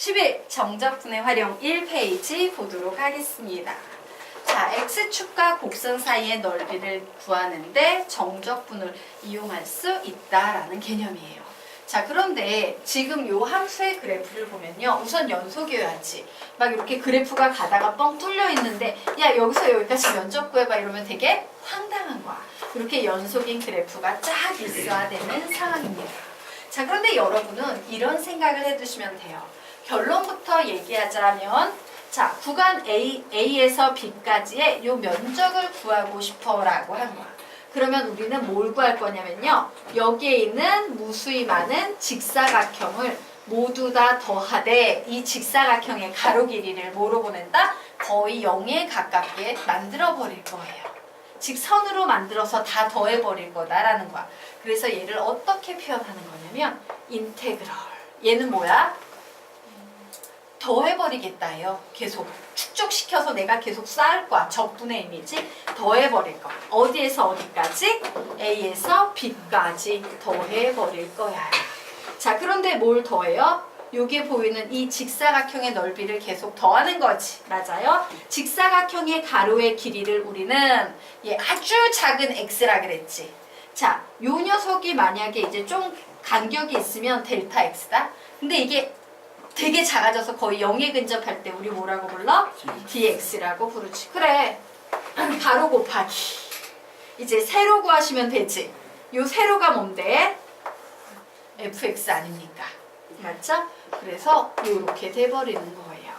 11. 정적분의 활용 1페이지 보도록 하겠습니다. 자, X축과 곡선 사이의 넓이를 구하는데 정적분을 이용할 수 있다라는 개념이에요. 자, 그런데 지금 요 함수의 그래프를 보면요. 우선 연속이어야지. 막 이렇게 그래프가 가다가 뻥 뚫려 있는데 야, 여기서 여기까지 면적 구해봐 이러면 되게 황당한 거야. 이렇게 연속인 그래프가 쫙 있어야 되는 상황입니다. 자, 그런데 여러분은 이런 생각을 해두시면 돼요. 결론부터 얘기하자면 자, 구간 A에서 B까지의 요 면적을 구하고 싶어 라고 한 거야. 그러면 우리는 뭘 구할 거냐면요. 여기에 있는 무수히 많은 직사각형을 모두 다 더하되 이 직사각형의 가로 길이를 뭐로 보낸다? 거의 0에 가깝게 만들어 버릴 거예요. 즉 선으로 만들어서 다 더해 버릴 거다라는 거야. 그래서 얘를 어떻게 표현하는 거냐면 인테그럴. 얘는 뭐야? 더해버리겠다예요. 계속 축적시켜서 내가 계속 쌓을 거야. 적분의 의미지. 더해버릴 거. 어디에서 어디까지? A에서 B까지 더해버릴 거야. 자, 그런데 뭘 더해요? 여기에 보이는 이 직사각형의 넓이를 계속 더하는 거지. 맞아요? 직사각형의 가로의 길이를 우리는 아주 작은 x라 그랬지. 자, 요 녀석이 만약에 이제 좀 간격이 있으면 델타 x다. 근데 이게 되게 작아져서 거의 0에 근접할 때 우리 뭐라고 불러? dx라고 부르지. 그래. 가로 곱하기. 이제 세로 구하시면 되지. 요 세로가 뭔데? fx 아닙니까? 맞죠? 그래서 요렇게 돼버리는 거예요.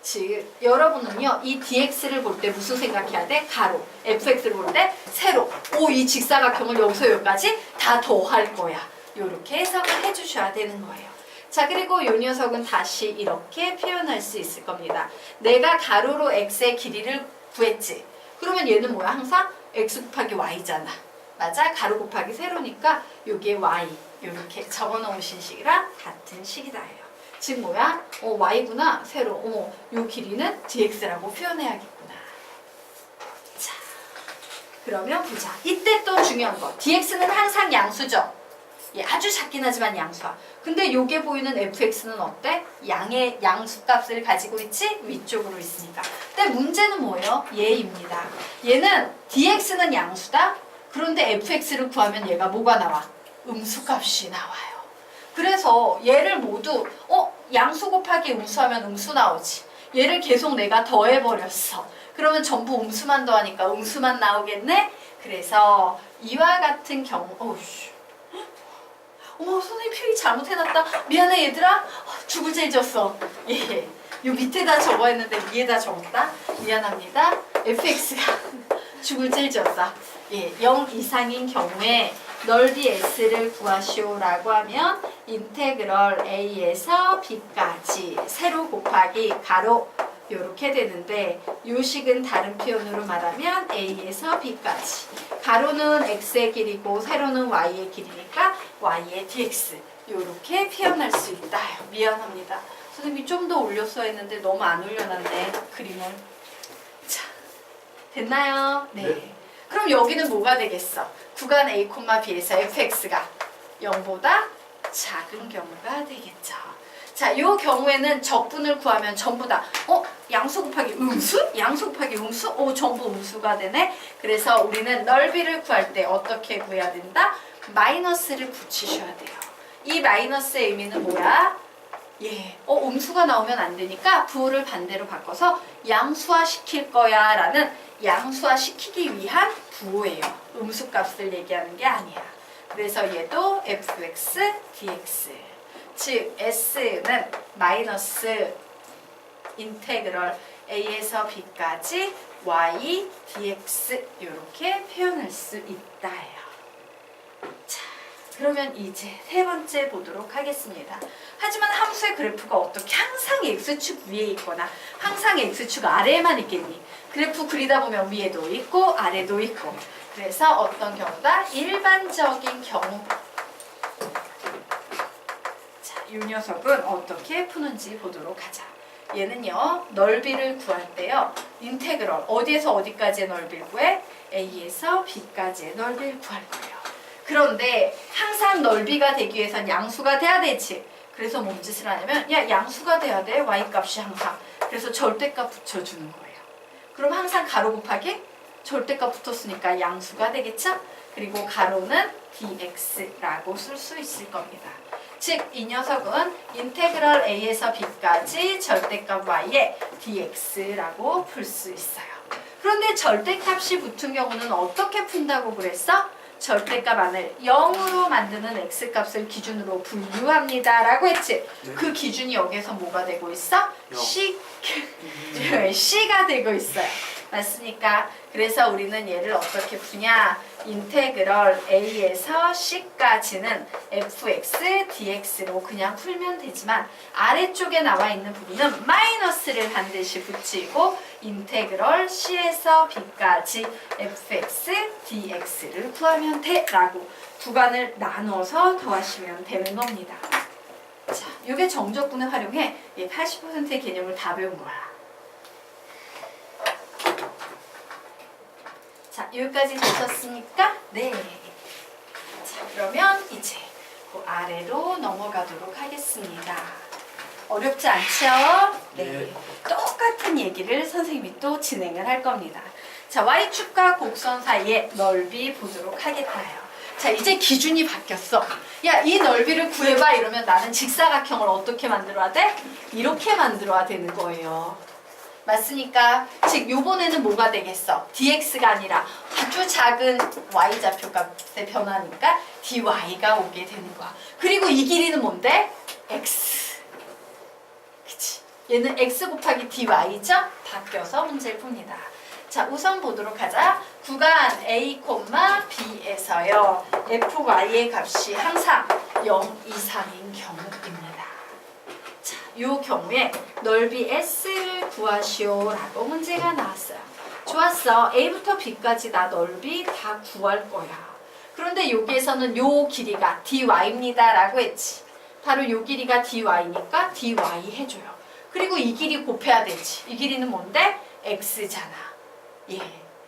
즉 여러분은요. 이 dx를 볼 때 무슨 생각해야 돼? 가로. fx를 볼 때 세로. 오, 이 직사각형을 여기서 여기까지 다 더할 거야. 요렇게 해석을 해주셔야 되는 거예요. 자, 그리고 요 녀석은 다시 이렇게 표현할 수 있을 겁니다. 내가 가로로 x의 길이를 구했지. 그러면 얘는 뭐야? 항상 x 곱하기 y잖아. 맞아? 가로 곱하기 세로니까 요게 y. 요렇게 적어놓으신 식이랑 같은 식이다예요. 즉 뭐야? y구나. 세로. 요 길이는 dx라고 표현해야겠구나. 자, 그러면 보자. 이때 또 중요한 거. dx는 항상 양수죠. 아주 작긴 하지만 양수야. 근데 요게 보이는 fx는 어때? 양의 양수값을 가지고 있지? 위쪽으로 있으니까. 근데 문제는 뭐예요? 얘입니다. 얘는 dx는 양수다? 그런데 fx를 구하면 얘가 뭐가 나와? 음수값이 나와요. 그래서 얘를 모두 양수 곱하기 음수하면 음수 나오지. 얘를 계속 내가 더해버렸어. 그러면 전부 음수만 더하니까 음수만 나오겠네? 그래서 이와 같은 경우 어머, 선생님 필기 잘못해놨다. 미안해 얘들아. 죽을 죄 졌어. 예, 요 밑에다 적어 했는데 위에다 적었다. 미안합니다. fx가 죽을 죄 졌다. 예, 0 이상인 경우에 넓이 s를 구하시오라고 하면 인테그럴 a에서 b까지 세로 곱하기 가로 요렇게 되는데 요 식은 다른 표현으로 말하면 a에서 b까지 가로는 x의 길이고 세로는 y의 길이니까 y의 dx 요렇게 표현할 수 있다. 미안합니다. 선생님이 좀 더 올렸어야 했는데 너무 안 올려놨네 그림을. 자, 됐나요? 네. 그럼 여기는 뭐가 되겠어? 구간 a, b에서 fx가 0보다 작은 경우가 되겠죠. 자, 이 경우에는 적분을 구하면 전부 다 양수 곱하기 음수? 양수 곱하기 음수? 전부 음수가 되네. 그래서 우리는 넓이를 구할 때 어떻게 구해야 된다? 마이너스를 붙이셔야 돼요. 이 마이너스의 의미는 뭐야? 음수가 나오면 안 되니까 부호를 반대로 바꿔서 양수화 시킬 거야 라는 양수화 시키기 위한 부호예요. 음수값을 얘기하는 게 아니야. 그래서 얘도 fx, dx 즉 s는 마이너스 인테그럴 a에서 b까지 y dx 이렇게 표현할 수 있다예요. 자, 그러면 이제 세 번째 보도록 하겠습니다. 하지만 함수의 그래프가 어떻게 항상 x축 위에 있거나 항상 x축 아래에만 있겠니? 그래프 그리다 보면 위에도 있고 아래도 있고. 그래서 어떤 경우다? 일반적인 경우. 자, 이 녀석은 어떻게 푸는지 보도록 하자. 얘는요, 넓이를 구할 때요, 인테그럴, 어디에서 어디까지의 넓이를 구해? A에서 B까지의 넓이를 구할 거예요. 그런데 항상 넓이가 되기 위해선 양수가 돼야 되지. 그래서 뭔 짓을 하냐면 야 양수가 돼야 돼 y값이 항상. 그래서 절대값 붙여주는 거예요. 그럼 항상 가로 곱하기 절대값 붙었으니까 양수가 되겠죠? 그리고 가로는 dx라고 쓸 수 있을 겁니다. 즉 이 녀석은 인테그럴 a에서 b까지 절대값 y에 dx라고 풀 수 있어요. 그런데 절대값이 붙은 경우는 어떻게 푼다고 그랬어? 절대값 안을 0으로 만드는 x값을 기준으로 분류합니다 라고 했지. 네. 그 기준이 여기서 뭐가 되고 있어? 영. C가 되고 있어요. 맞습니까? 그래서 우리는 얘를 어떻게 푸냐? 인테그럴 a에서 c까지는 fx dx로 그냥 풀면 되지만 아래쪽에 나와 있는 부분은 마이너스를 반드시 붙이고 인테그럴 c에서 b까지 fx dx를 구하면 돼 라고 구간을 나눠서 더하시면 되는 겁니다. 자, 이게 정적분을 활용해 80%의 개념을 다 배운 거야. 자, 여기까지 되셨습니까? 네. 자, 그러면 이제 그 아래로 넘어가도록 하겠습니다. 어렵지 않죠? 네. 똑같은 얘기를 선생님이 또 진행을 할 겁니다. 자, Y축과 곡선 사이의 넓이 보도록 하겠다요. 자, 이제 기준이 바뀌었어. 야, 이 넓이를 구해봐 이러면 나는 직사각형을 어떻게 만들어야 돼? 이렇게 만들어야 되는 거예요. 맞습니까? 즉 요번에는 뭐가 되겠어? dx가 아니라 아주 작은 y좌표값의 변화니까 dy가 오게 되는 거야. 그리고 이 길이는 뭔데? x. 그치? 얘는 x 곱하기 dy죠? 바뀌어서 문제를 풉니다. 자, 우선 보도록 하자. 구간 a, b에서요 fy의 값이 항상 0 이상인 경우입니다. 자, 요 경우에 넓이 S를 구하시오 라고 문제가 나왔어요. 좋았어. A부터 B까지 나 넓이 다 구할 거야. 그런데 여기에서는 요 길이가 dy입니다 라고 했지. 바로 요 길이가 dy니까 dy 해줘요. 그리고 이 길이 곱해야 되지. 이 길이는 뭔데? x잖아. 예.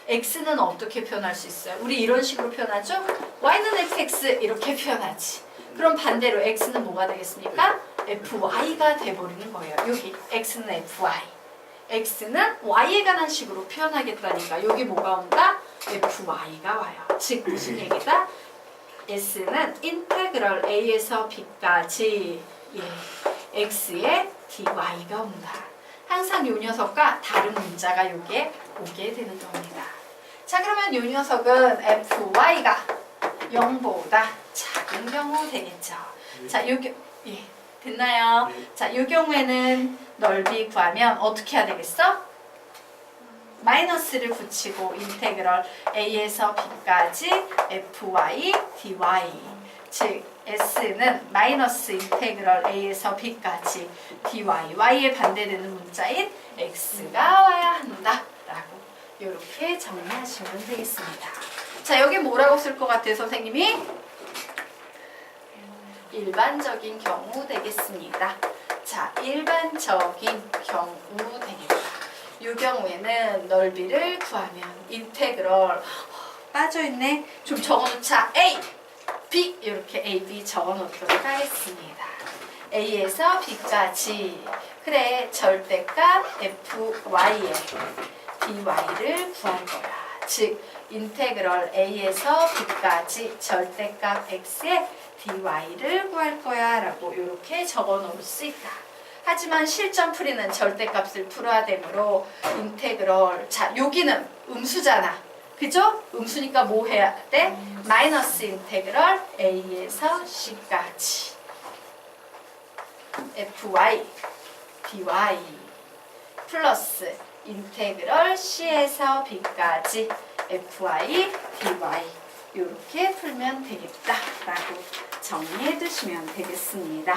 x는 어떻게 표현할 수 있어요? 우리 이런 식으로 표현하죠? y는 fx 이렇게 표현하지. 그럼 반대로 x는 뭐가 되겠습니까? fy가 돼버리는 거예요. 여기 x는 fy. x는 y에 관한 식으로 표현하겠다니까 여기 뭐가 온다? fy가 와요. 즉 무슨 얘기다? s는 인테그럴 a에서 b까지 x의 dy가 온다. 항상 요 녀석과 다른 문자가 여기에 오게 되는 겁니다. 자, 그러면 요 녀석은 fy가 0보다 작은 경우 되겠죠. 자, 됐나요? 네. 자, 요 경우에는 넓이 구하면 어떻게 해야 되겠어? 마이너스를 붙이고 인테그럴 a에서 b까지 fy dy. 즉 s는 마이너스 인테그럴 a에서 b까지 dy, y에 반대되는 문자인 x가 와야 한다 라고 이렇게 정리하시면 되겠습니다. 자, 여기 뭐라고 쓸 것 같아요, 선생님이? 일반적인 경우 되겠습니다. 자, 일반적인 경우 되겠다. 이 경우에는 넓이를 구하면 인테그럴 빠져있네. 좀 적어놓자. A, B 이렇게 A, B 적어놓도록 하겠습니다. A에서 B까지 그래 절대값 fy에 dy를 구할 거야. 즉 인테그럴 A에서 B까지 절대값 x에 dy를 구할 거야 라고 이렇게 적어 놓을 수 있다. 하지만 실전 풀이는 절대값을 풀어야 되므로 인테그럴, 자 여기는 음수잖아. 그죠? 음수니까 뭐 해야 돼? 마이너스 인테그럴 a에서 c까지 fy dy 플러스 인테그럴 c에서 b까지 fy dy 이렇게 풀면 되겠다라고 정리해 두시면 되겠습니다.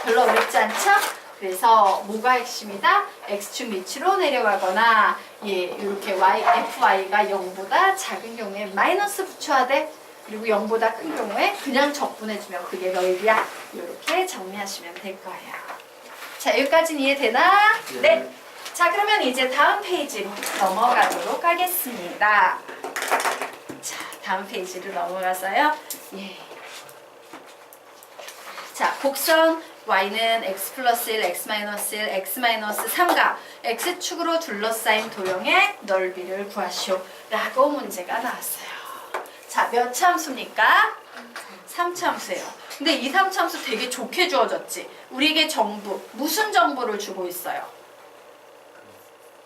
별로 어렵지 않죠? 그래서 뭐가 핵심이다? x축 밑으로 내려가거나 이렇게 fy가 0보다 작은 경우에 마이너스 붙여야 돼. 그리고 0보다 큰 경우에 그냥 적분해주면 그게 넓이야. 이렇게 정리하시면 될 거예요. 자, 여기까지는 이해되나? 네. 자, 그러면 이제 다음 페이지로 넘어가도록 하겠습니다. 자, 다음 페이지로 넘어가서요. 자, 자, 곡선 y는 x 플러스 1, x 마이너스 1, x 마이너스 3가 x축으로 둘러싸인 도형의 넓이를 구하시오 라고 문제가 나왔어요. 자, 몇 참수입니까? 3참수예요. 근데 이 3참수 되게 좋게 주어졌지. 우리에게 정부, 무슨 정보를 주고 있어요?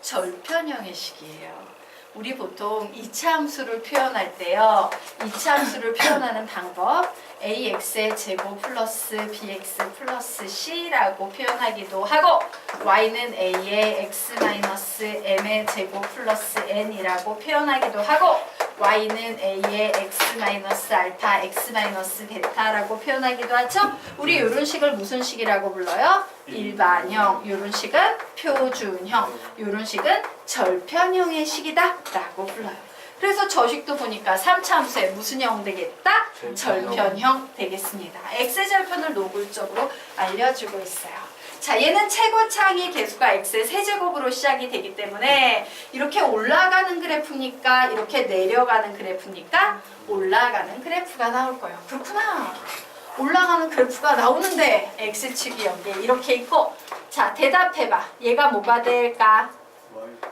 절편형의 식이에요. 우리 보통 이차함수를 표현할 때요. 이차함수를 표현하는 방법 ax의 제곱 플러스 bx 플러스 c라고 표현하기도 하고 y는 a의 x 마이너스 m의 제곱 플러스 n이라고 표현하기도 하고 y는 a의 x 마이너스 알파 x 마이너스 베타라고 표현하기도 하죠. 우리 이런 식을 무슨 식이라고 불러요? 일반형. 이런 식은 표준형. 이런 식은 절편형의 식이다 라고 불러요. 그래서 저 식도 보니까 3차함수에 무슨 형 되겠다? 절편형 되겠습니다. x의 절편을 노골적으로 알려주고 있어요. 자, 얘는 최고차항의 개수가 x의 세제곱으로 시작이 되기 때문에 이렇게 올라가는 그래프니까 이렇게 내려가는 그래프니까 올라가는 그래프가 나올 거예요. 그렇구나. 올라가는 그래프가 나오는데 x축이 여기에 이렇게 있고 자, 대답해봐. 얘가 뭐가 될까?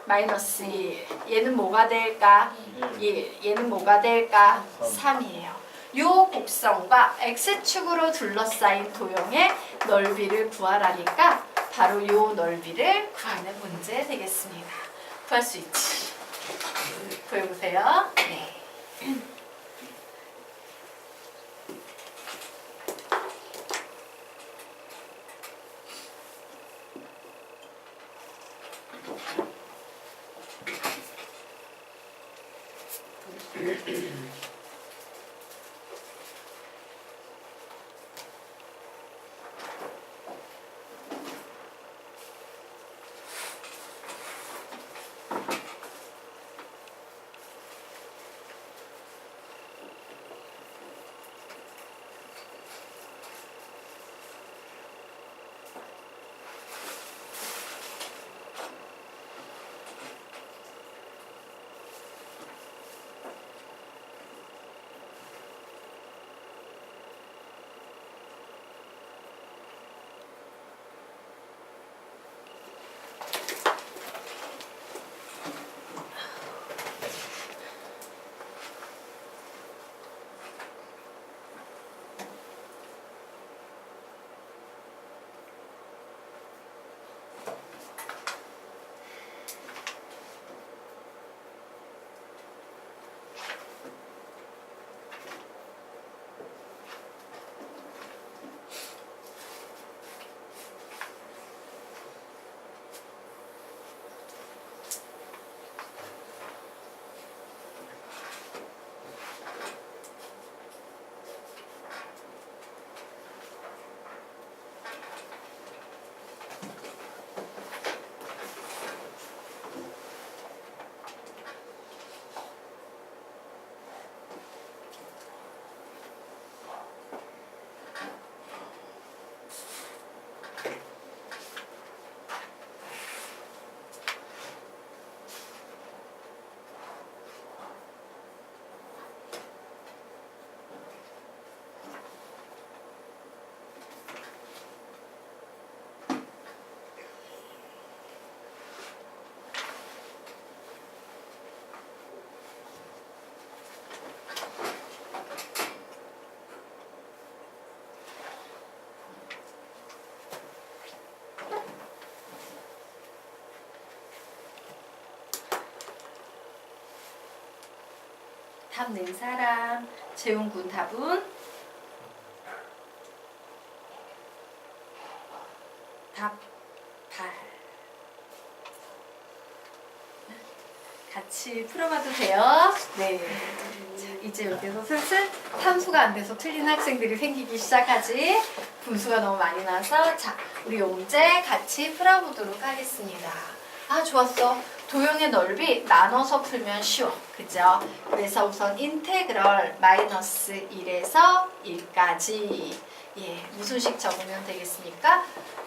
마이너스 1. 얘는 뭐가 될까? 얘는 뭐가 될까? 3이에요. 요 곡선과 x축으로 둘러싸인 도형의 넓이를 구하라니까 바로 요 넓이를 구하는 문제 되겠습니다. 구할 수 있지. 보여보세요. 네. 답 낸 사람. 재훈군 답은? 답 8. 같이 풀어봐도 돼요? 네. 자, 이제 여기서 슬슬 함수가 안 돼서 틀린 학생들이 생기기 시작하지. 분수가 너무 많이 나서 자, 우리 이 문제 같이 풀어보도록 하겠습니다. 아, 좋았어. 도형의 넓이 나눠서 풀면 쉬워. 그죠? 그래서 우선 인테그럴 마이너스 1에서 1까지 예, 무슨 식 적으면 되겠습니까?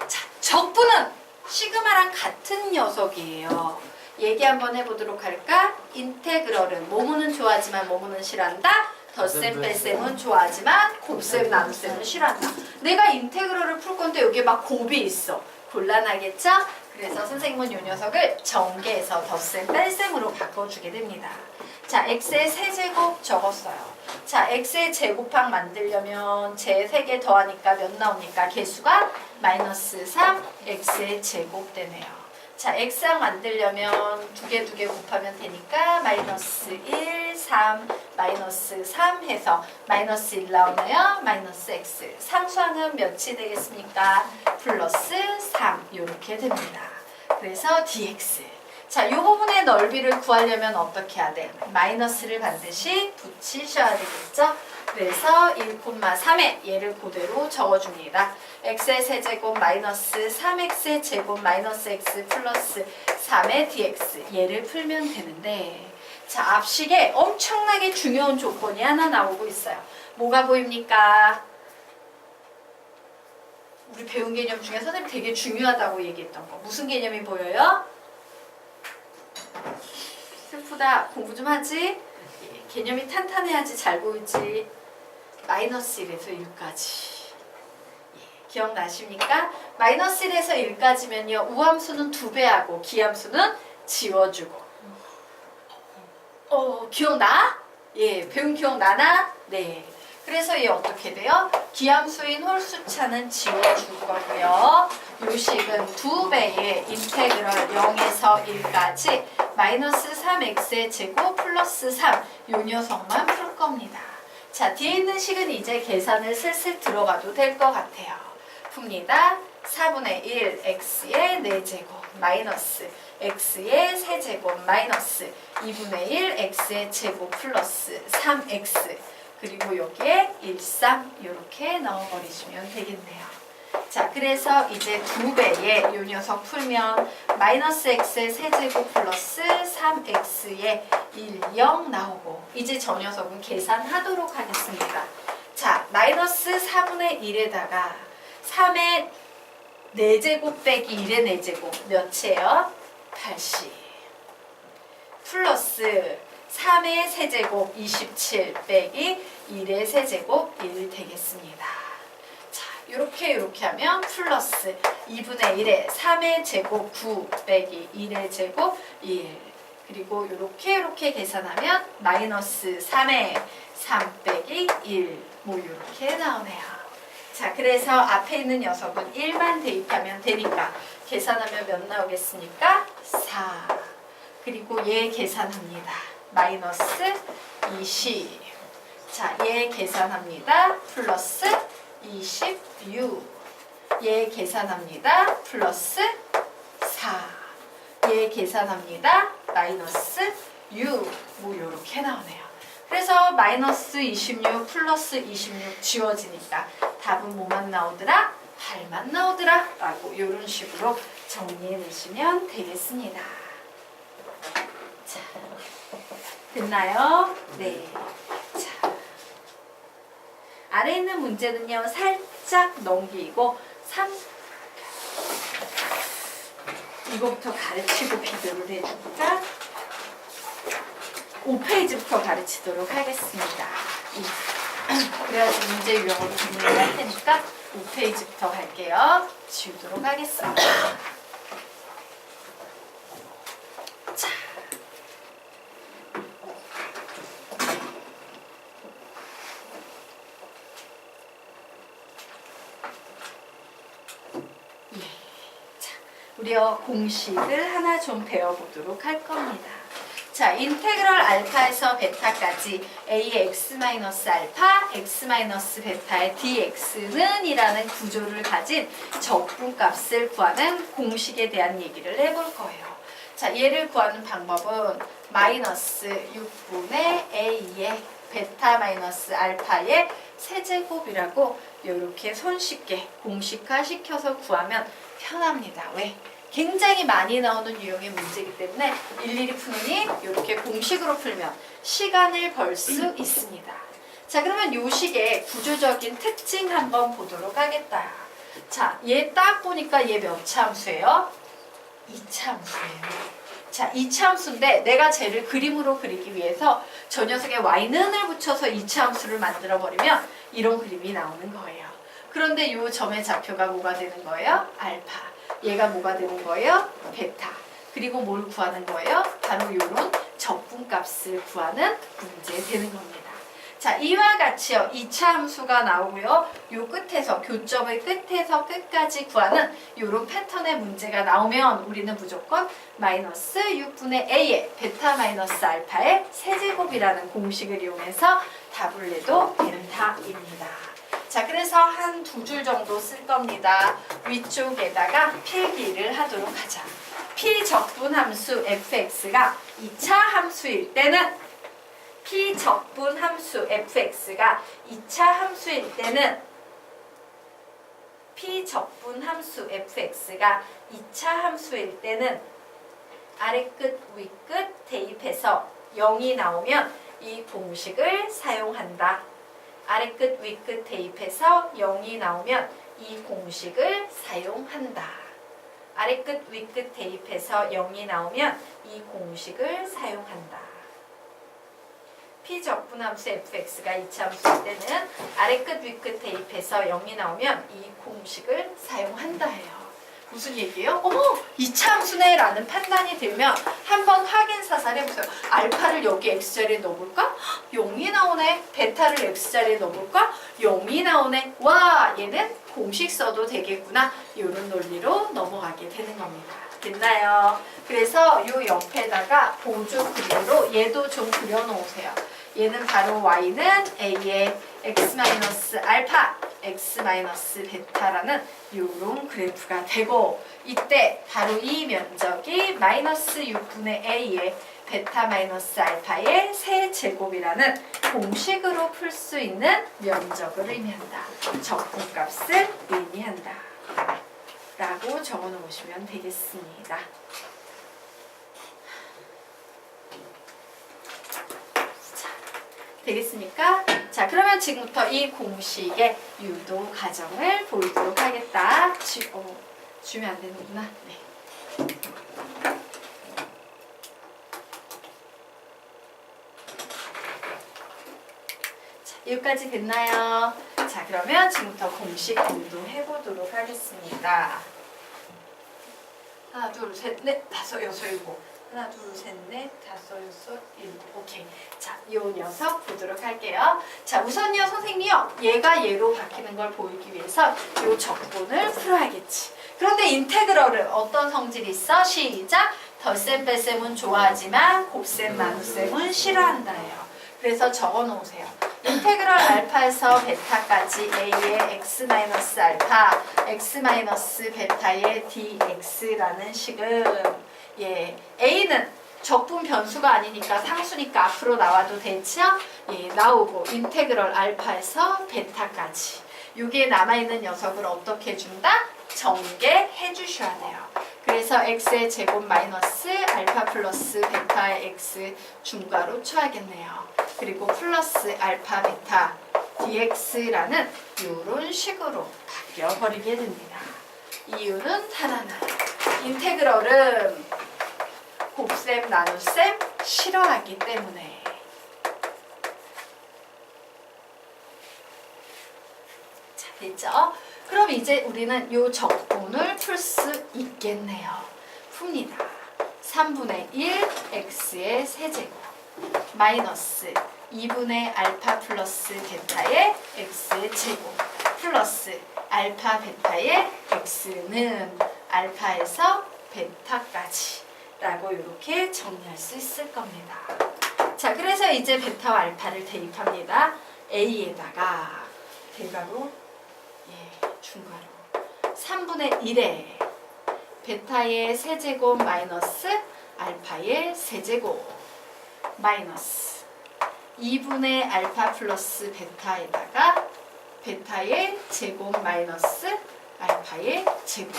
자, 적분은 시그마랑 같은 녀석이에요. 얘기 한번 해보도록 할까? 인테그럴은 모모는 좋아하지만 모모는 싫어한다. 덧셈 뺄셈은 좋아하지만 곱셈 나눗셈은 싫어한다. 내가 인테그럴을 풀 건데 여기에 막 곱이 있어. 곤란하겠죠? 그래서 선생님은 이 녀석을 전개해서 덧셈 뺄셈으로 바꿔주게 됩니다. 자, x의 세제곱 적었어요. 자, x의 제곱항 만들려면 제 3개 더하니까 몇 나옵니까? 개수가 마이너스 3, x의 제곱 되네요. 자, x항 만들려면 두 개 곱하면 되니까 마이너스 1, 3, 마이너스 3 해서 마이너스 1 나오나요? 마이너스 x. 상수항은 몇이 되겠습니까? 플러스 3 이렇게 됩니다. 그래서 dx. 자, 이 부분의 넓이를 구하려면 어떻게 해야 돼? 마이너스를 반드시 붙이셔야 되겠죠? 그래서 1,3에 얘를 그대로 적어줍니다. x의 세제곱 마이너스 3x의 제곱 마이너스 x 플러스 3의 dx 얘를 풀면 되는데 자, 앞식에 엄청나게 중요한 조건이 하나 나오고 있어요. 뭐가 보입니까? 우리 배운 개념 중에 선생님 되게 중요하다고 얘기했던 거 무슨 개념이 보여요? 슬프다. 공부 좀 하지? 개념이 탄탄해야지 잘 보이지. 마이너스 1에서 1까지. 기억나십니까? 마이너스 1에서 1까지면요. 우함수는 2배하고 기함수는 지워주고. 기억나? 예, 배운 기억나나? 네. 그래서 얘 어떻게 돼요? 기함수인 홀수차는 지워줄 거고요. 요식은 2배의 인테그럴 0에서 1까지 마이너스 3x의 제곱 플러스 3 요 녀석만 풀 겁니다. 자, 뒤에 있는 식은 이제 계산을 슬슬 들어가도 될 것 같아요. 풉니다. 4분의 1 x의 4제곱 마이너스 x의 세제곱 마이너스 2분의 1 x의 제곱 플러스 3x 그리고 여기에 1, 3 이렇게 넣어버리시면 되겠네요. 자, 그래서 이제 2배의 요 녀석 풀면 마이너스 x의 세제곱 플러스 3x의 1, 0 나오고 이제 저 녀석은 계산하도록 하겠습니다. 자, 마이너스 4분의 1에다가 3의 4제곱 빼기 1의 4제곱 몇이에요? 80 플러스 3의 세제곱 27 빼기 1의 세제곱 1 되겠습니다. 자, 이렇게 하면 플러스 2분의 1에 3의 제곱 9 빼기 1의 제곱 1 그리고 이렇게 계산하면 마이너스 3의 3 빼기 1 뭐 이렇게 나오네요. 자, 그래서 앞에 있는 녀석은 1만 대입하면 되니까 계산하면 몇 나오겠습니까? 4 그리고 얘 계산합니다. 마이너스 20 자, 얘 계산합니다. 플러스 26 얘 계산합니다. 플러스 4 얘 계산합니다. 마이너스 6 뭐 요렇게 나오네요. 그래서 마이너스 26 플러스 26 지워지니까 답은 뭐만 나오더라? 8만 나오더라 라고 이런 식으로 정리해 내시면 되겠습니다. 자, 됐나요? 네. 자, 아래 있는 문제는요 살짝 넘기고 이거부터 가르치고 비교를 해줄까? 5페이지부터 가르치도록 하겠습니다. 그래야지 문제 유형으로 정리를 할 테니까 5페이지부터 갈게요. 지우도록 하겠습니다. 자. 예. 자, 우리요 공식을 하나 좀 배워보도록 할 겁니다. 자, 인테그럴 알파에서 베타까지 a의 x-알파, x-베타의 dx는 이라는 구조를 가진 적분값을 구하는 공식에 대한 얘기를 해볼 거예요. 자, 얘를 구하는 방법은 마이너스 6분의 a의 베타-알파의 세제곱이라고 이렇게 손쉽게 공식화 시켜서 구하면 편합니다. 왜? 굉장히 많이 나오는 유형의 문제이기 때문에 일일이 푸느니 이렇게 공식으로 풀면 시간을 벌 수 있습니다. 자, 그러면 요 식의 구조적인 특징 한번 보도록 하겠다. 자, 얘 딱 보니까 얘 몇 차 함수예요? 2차 함수예요. 자, 이차함수인데 내가 쟤를 그림으로 그리기 위해서 저 녀석에 y는을 붙여서 이차함수를 만들어 버리면 이런 그림이 나오는 거예요. 그런데 이 점의 좌표가 뭐가 되는 거예요? 알파. 얘가 뭐가 되는 거예요? 베타. 그리고 뭘 구하는 거예요? 바로 이런 적분값을 구하는 문제 되는 겁니다. 자, 이와 같이요. 2차 함수가 나오고요. 요 끝에서, 교점의 끝에서 끝까지 구하는 요런 패턴의 문제가 나오면 우리는 무조건 마이너스 6분의 a의 베타 마이너스 알파의 세제곱이라는 공식을 이용해서 답을 내도 된다입니다. 자, 그래서 한 2줄 정도 쓸 겁니다. 위쪽에다가 필기를 하도록 하자. P적분함수 fx가 2차 함수일 때는 P적분함수 fx가 2차 함수일 때는 P적분함수 fx가 2차 함수일 때는 아래끝 위끝 대입해서 0이 나오면 이 공식을 사용한다. 아래끝 위끝 대입해서 0이 나오면 이 공식을 사용한다. 아래끝 위끝 대입해서 0이 나오면 이 공식을 사용한다. P적분함수 fx가 2차 함수일 때는 아래끝 위끝 대입해서 0이 나오면 이 공식을 사용한다 해요. 무슨 얘기예요? 어머! 2차 함수네 라는 판단이 들면 한번 확인 사살해보세요. 알파를 여기 x자리에 넣어볼까? 0이 나오네. 베타를 x자리에 넣어볼까? 0이 나오네. 와! 얘는 공식 써도 되겠구나. 이런 논리로 넘어가게 되는 겁니다. 됐나요? 그래서 이 옆에다가 보조 그림으로 얘도 좀 그려놓으세요. 얘는 바로 y는 a의 x-알파, x-베타라는 이런 그래프가 되고 이때 바로 이 면적이 마이너스 6분의 a의 베타 마이너스 알파의 세제곱이라는 공식으로 풀 수 있는 면적을 의미한다. 적분값을 의미한다. 라고 적어 놓으시면 되겠습니다. 되겠습니까? 자, 그러면 지금부터 이 공식의 유도 과정을 보이도록 하겠다. 주면 안 되는구나. 네. 자, 여기까지 됐나요? 자, 그러면 지금부터 공식 유도해 보도록 하겠습니다. 하나, 둘, 셋, 넷, 다섯, 여섯, 일곱. 하나, 둘, 셋, 넷, 다섯, 여섯, 일곱. 오케이. 자, 요 녀석 보도록 할게요. 자, 우선요, 선생님이요. 얘가 얘로 바뀌는 걸 보이기 위해서 요 적분을 풀어야겠지. 그런데 인테그럴은 어떤 성질이 있어? 시작! 덧셈 뺄셈은 좋아하지만 곱셈 나눗셈은 싫어한다예요. 그래서 적어 놓으세요. 인테그럴 알파에서 베타까지 a의 x-알파, x-베타의 dx라는 식은 a는 적분 변수가 아니니까 상수니까 앞으로 나와도 되죠? 나오고 인테그럴 알파에서 베타까지 여기에 남아있는 녀석을 어떻게 해준다? 전개해 주셔야 돼요. 그래서 x의 제곱 마이너스 알파 플러스 베타의 x 중괄호 쳐야겠네요. 그리고 플러스 알파 베타 dx라는 이런 식으로 바뀌어버리게 됩니다. 이유는 단 하나. 인테그럴은 곱셈 나눗셈 싫어하기 때문에. 자, 됐죠? 그럼 이제 우리는 이 적분을 풀 수 있겠네요. 풉니다. 3분의 1 x의 세제곱 마이너스 2분의 알파 플러스 베타의 x의 제곱 플러스 알파 베타의 x는 알파에서 베타까지 라고 이렇게 정리할 수 있을 겁니다. 자, 그래서 이제 베타와 알파를 대입합니다. a에다가 대괄호 중괄호 3분의 1에 베타의 세제곱 마이너스 알파의 세제곱 마이너스 2분의 알파 플러스 베타에다가 베타의 제곱 마이너스 알파의 제곱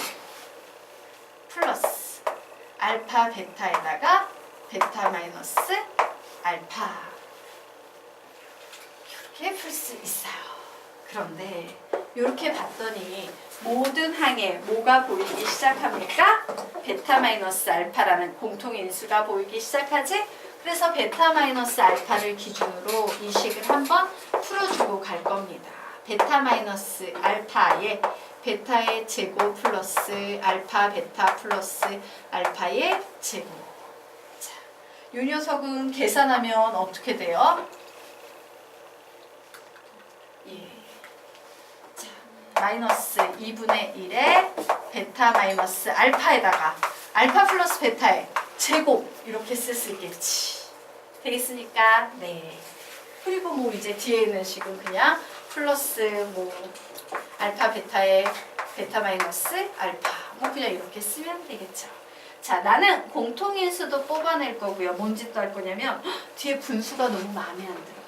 플러스 알파 베타에다가 베타 마이너스 알파 이렇게 풀 수 있어요. 그런데 이렇게 봤더니 모든 항에 뭐가 보이기 시작합니까? 베타 마이너스 알파라는 공통인수가 보이기 시작하지? 그래서 베타 마이너스 알파를 기준으로 이 식을 한번 풀어주고 갈 겁니다. 베타 마이너스 알파에 베타의 제곱 플러스 알파 베타 플러스 알파의 제곱. 자, 이 녀석은 계산하면 어떻게 돼요? 예. 자, 마이너스 2분의 1에 베타 마이너스 알파에다가 알파 플러스 베타의 제곱 이렇게 쓸 수 있겠지. 되겠습니까? 네. 그리고 뭐 이제 뒤에 있는 식은 그냥 플러스 뭐 알파 베타의 베타 마이너스 알파 뭐 그냥 이렇게 쓰면 되겠죠. 자, 나는 공통인수도 뽑아낼 거고요. 뭔 짓도 할 거냐면 뒤에 분수가 너무 마음에 안 들어.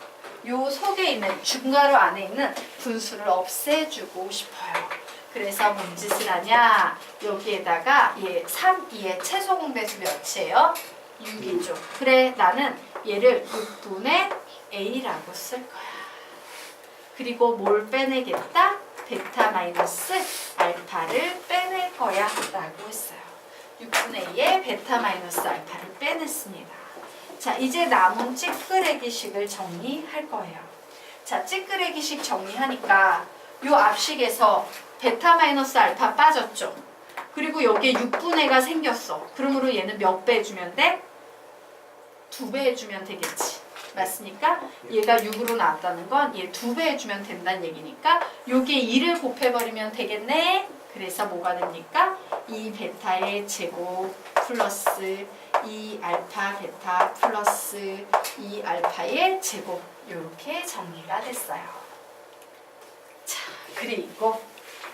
요 속에 있는 중괄호 안에 있는 분수를 없애주고 싶어요. 그래서 뭔 짓을 하냐? 여기에다가 얘 3, 2의 최소 공배수 몇이에요? 6이죠. 그래, 나는 얘를 6분의 A라고 쓸 거야. 그리고 뭘 빼내겠다? 베타 마이너스 알파를 빼낼 거야 라고 했어요. 6분의 2의 베타 마이너스 알파를 빼냈습니다. 자, 이제 남은 찌끄레기식을 정리할 거예요. 자, 찌끄레기식 정리하니까 요 앞식에서 베타 마이너스 알파 빠졌죠. 그리고 여기에 6분의가 생겼어. 그러므로 얘는 몇 배 해주면 돼? 2배 해주면 되겠지. 맞습니까? 얘가 6으로 나왔다는 건 얘 2배 해주면 된다는 얘기니까 여기에 2를 곱해버리면 되겠네. 그래서 뭐가 됩니까? 2 베타의 제곱 플러스 2 알파 베타 플러스 2 알파의 제곱 이렇게 정리가 됐어요. 자, 그리고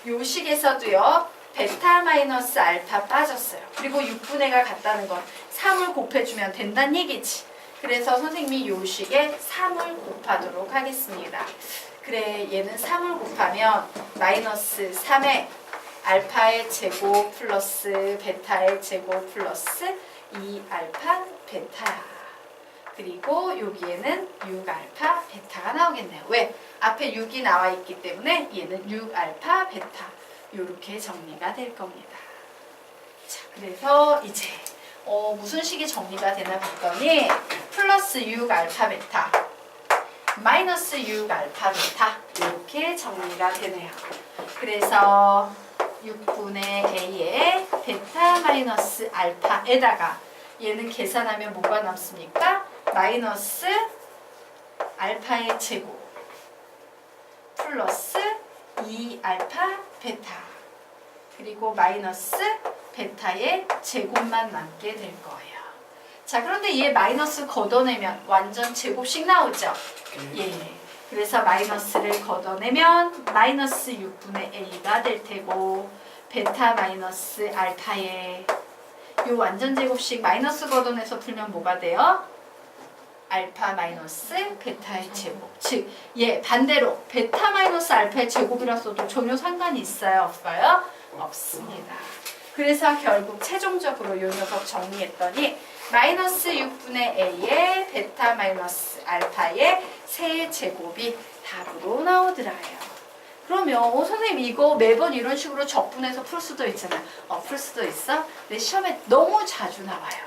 요 식에서도요. 베타 마이너스 알파 빠졌어요. 그리고 6분의가 같다는 건 3을 곱해주면 된다는 얘기지. 그래서 선생님이 요 식에 3을 곱하도록 하겠습니다. 그래, 얘는 3을 곱하면 마이너스 3에 알파의 제곱 플러스 베타의 제곱 플러스 2알파 베타야. 그리고 여기에는 6알파 베타가 나오겠네요. 왜? 앞에 6이 나와 있기 때문에 얘는 6알파 베타 이렇게 정리가 될 겁니다. 자, 그래서 이제 무슨 식이 정리가 되나 봤더니 플러스 6알파 베타 마이너스 6알파 베타 이렇게 정리가 되네요. 그래서 6분의 A의 베타 마이너스 알파에다가 얘는 계산하면 뭐가 남습니까? 마이너스 알파의 제곱 플러스 2알파 베타 그리고 마이너스 베타의 제곱만 남게 될 거예요. 자, 그런데 얘 마이너스 걷어내면 완전 제곱식 나오죠? 예. 그래서 마이너스를 걷어내면 마이너스 6분의 A가 될 테고 베타 마이너스 알파의 요 완전 제곱식 마이너스 걷어내서 풀면 뭐가 돼요? 알파 마이너스 베타의 제곱. 즉, 예, 반대로 베타 마이너스 알파의 제곱이라 써도 전혀 상관이 있어요? 없어요? 없습니다. 그래서 결국 최종적으로 요 녀석 정리했더니 마이너스 6분의 A의 베타 마이너스 알파의 세제곱이 답으로 나오더라요. 그러면 선생님 이거 매번 이런 식으로 적분해서 풀 수도 있잖아요. 풀 수도 있어? 근데 시험에 너무 자주 나와요.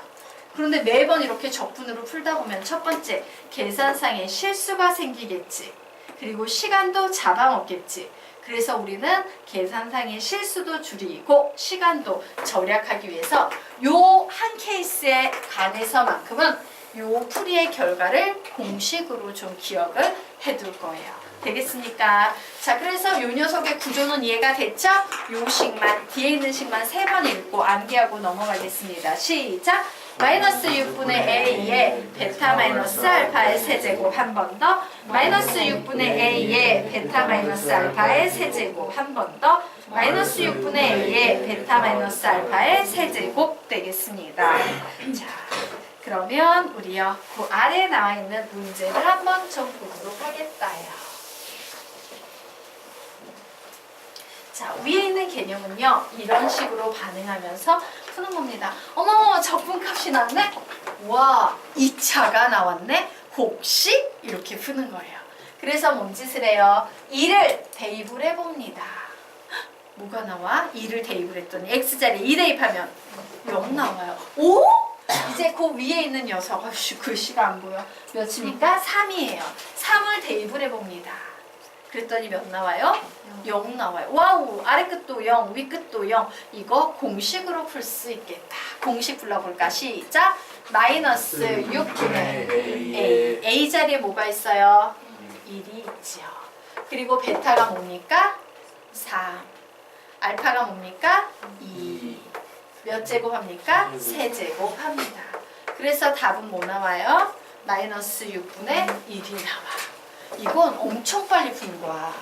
그런데 매번 이렇게 적분으로 풀다 보면 첫 번째 계산상의 실수가 생기겠지. 그리고 시간도 잡아먹겠지. 그래서 우리는 계산상의 실수도 줄이고 시간도 절약하기 위해서 요 한 케이스에 관해서만큼은 요 풀이의 결과를 공식으로 좀 기억을 해둘 거예요. 되겠습니까? 자, 그래서 요 녀석의 구조는 이해가 됐죠? 요 식만, 뒤에 있는 식만 3번 읽고 암기하고 넘어가겠습니다. 시작! 마이너스 6분의 A의 베타 마이너스 알파의 세제곱 한 번 더, 마이너스 6분의 A의 베타 마이너스 알파의 세제곱 한 번 더, 마이너스 6분의 A의 베타 마이너스 알파의 세제곱 되겠습니다. 자, 그러면 우리요 그 아래에 나와 있는 문제를 한번 좀 보도록 하겠다요. 자, 위에 있는 개념은요 이런 식으로 반응하면서 푸는 겁니다. 어머, 적분값이 나왔네? 와, 2차가 나왔네? 혹시? 이렇게 푸는 거예요. 그래서 뭔 짓을 해요? 2를 대입을 해봅니다. 뭐가 나와? 2를 대입을 했더니 x자리에 2 대입하면 0 나와요. 오? 이제 그 위에 있는 녀석, 아휴, 글씨가 안 보여. 몇입니까? 3이에요. 3을 대입을 해봅니다. 그랬더니 몇 나와요? 0 나와요. 와우! 아래 끝도 0, 위 끝도 0. 이거 공식으로 풀 수 있겠다. 공식 불러볼까? 시작! 마이너스 6분의 A. A 자리에 뭐가 있어요? 1이 있죠. 그리고 베타가 뭡니까? 3. 알파가 뭡니까? 2. 몇 제곱 합니까? 3제곱 합니다. 그래서 답은 뭐 나와요? 마이너스 6분의 1이 나와. 이건 엄청 빨리 푼 거야.